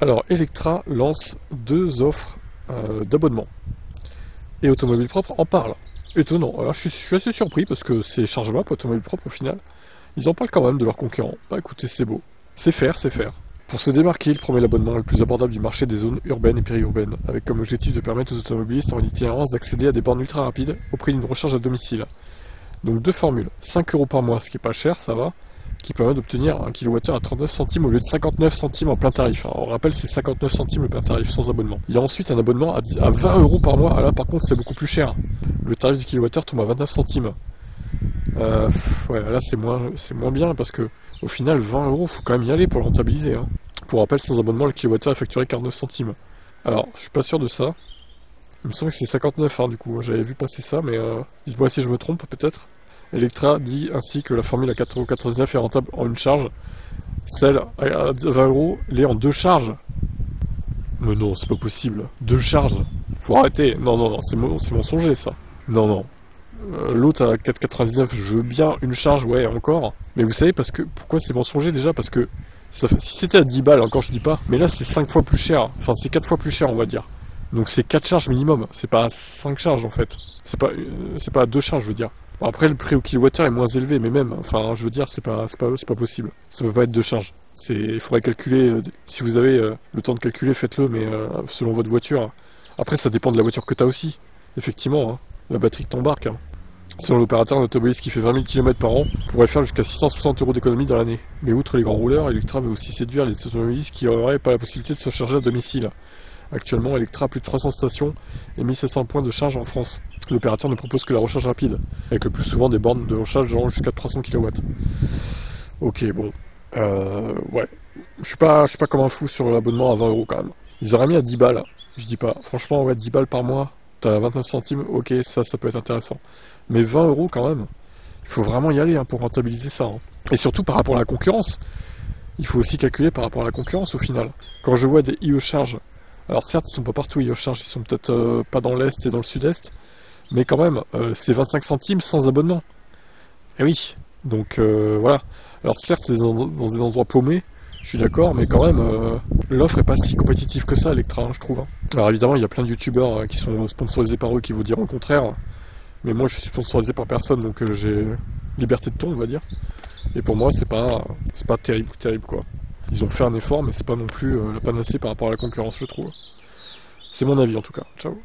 Alors, Electra lance deux offres d'abonnement. Et Automobile Propre en parle. Étonnant. Alors, je suis assez surpris parce que c'est ChargeMap, Automobile Propre au final. Ils en parlent quand même de leurs concurrents. Bah écoutez, c'est beau. C'est faire, c'est faire. Pour se démarquer, il promet l'abonnement le plus abordable du marché des zones urbaines et périurbaines, avec comme objectif de permettre aux automobilistes en itinérance d'accéder à des bornes ultra rapides au prix d'une recharge à domicile. Donc deux formules, 5 € par mois, ce qui est pas cher, ça va, qui permet d'obtenir un kWh à 39 centimes au lieu de 59 centimes en plein tarif. Alors, on rappelle, c'est 59 centimes le plein tarif sans abonnement. Il y a ensuite un abonnement à 20 € par mois. Ah là, par contre, c'est beaucoup plus cher. Le tarif du kWh tombe à 29 centimes. Ouais, là, c'est moins bien parce que, au final, 20 €, faut quand même y aller pour le rentabiliser. Hein. Pour rappel, sans abonnement, le kWh est facturé 49 centimes. Alors, je suis pas sûr de ça. Il me semble que c'est 59, hein, du coup. J'avais vu passer ça, mais dites-moi si je me trompe, peut-être. Electra dit ainsi que la formule à 4,99 € est rentable en une charge. Celle à 20 € l'est en deux charges. Mais non, c'est pas possible. Deux charges. Faut arrêter. Non, non, non, c'est mensonger, ça. Non, non. L'autre à 4,99, je veux bien une charge, ouais, encore. Mais vous savez, pourquoi c'est mensonger déjà? Parce que si c'était à 10 balles, encore je dis pas. Mais là, c'est 5 fois plus cher. Enfin, c'est 4 fois plus cher, on va dire. Donc c'est 4 charges minimum. C'est pas 5 charges, en fait. C'est pas 2 charges, je veux dire. Bon, après, le prix au kilowattheure est moins élevé, mais même, enfin, je veux dire, c'est pas possible. Ça peut pas être 2 charges. Il faudrait calculer, si vous avez le temps de calculer, faites-le, mais selon votre voiture. Après, ça dépend de la voiture que t'as aussi. Effectivement, hein, la batterie que t'embarques. Hein. Selon l'opérateur, un automobiliste qui fait 20 000 km par an pourrait faire jusqu'à 660 € d'économie dans l'année. Mais outre les grands rouleurs, Electra veut aussi séduire les automobilistes qui n'auraient pas la possibilité de se charger à domicile. Actuellement, Electra a plus de 300 stations et 1700 points de charge en France. L'opérateur ne propose que la recharge rapide, avec le plus souvent des bornes de recharge allant jusqu'à 300 kW. Ok, bon. Ouais. Je suis pas comme un fou sur l'abonnement à 20 € quand même. Ils auraient mis à 10 balles. Je dis pas. Franchement, ouais, 10 balles par mois, t'as 29 centimes, ok, ça peut être intéressant. Mais 20 € quand même, il faut vraiment y aller hein, pour rentabiliser ça. Hein. Et surtout par rapport à la concurrence. Il faut aussi calculer par rapport à la concurrence au final. Quand je vois des IE Charge, alors certes ils sont pas partout IE Charge, ils sont peut-être pas dans l'Est et dans le Sud-Est, mais quand même, c'est 25 centimes sans abonnement. Et oui, donc voilà. Alors certes c'est dans des endroits paumés, je suis d'accord, mais quand même, l'offre est pas si compétitive que ça, Electra, hein, je trouve. Hein. Alors évidemment, il y a plein de youtubeurs qui sont sponsorisés par eux qui vous diront le contraire. Mais moi, je suis sponsorisé par personne, donc j'ai liberté de ton, on va dire. Et pour moi, c'est pas terrible, quoi. Ils ont fait un effort, mais c'est pas non plus la panacée par rapport à la concurrence, je trouve. C'est mon avis, en tout cas. Ciao.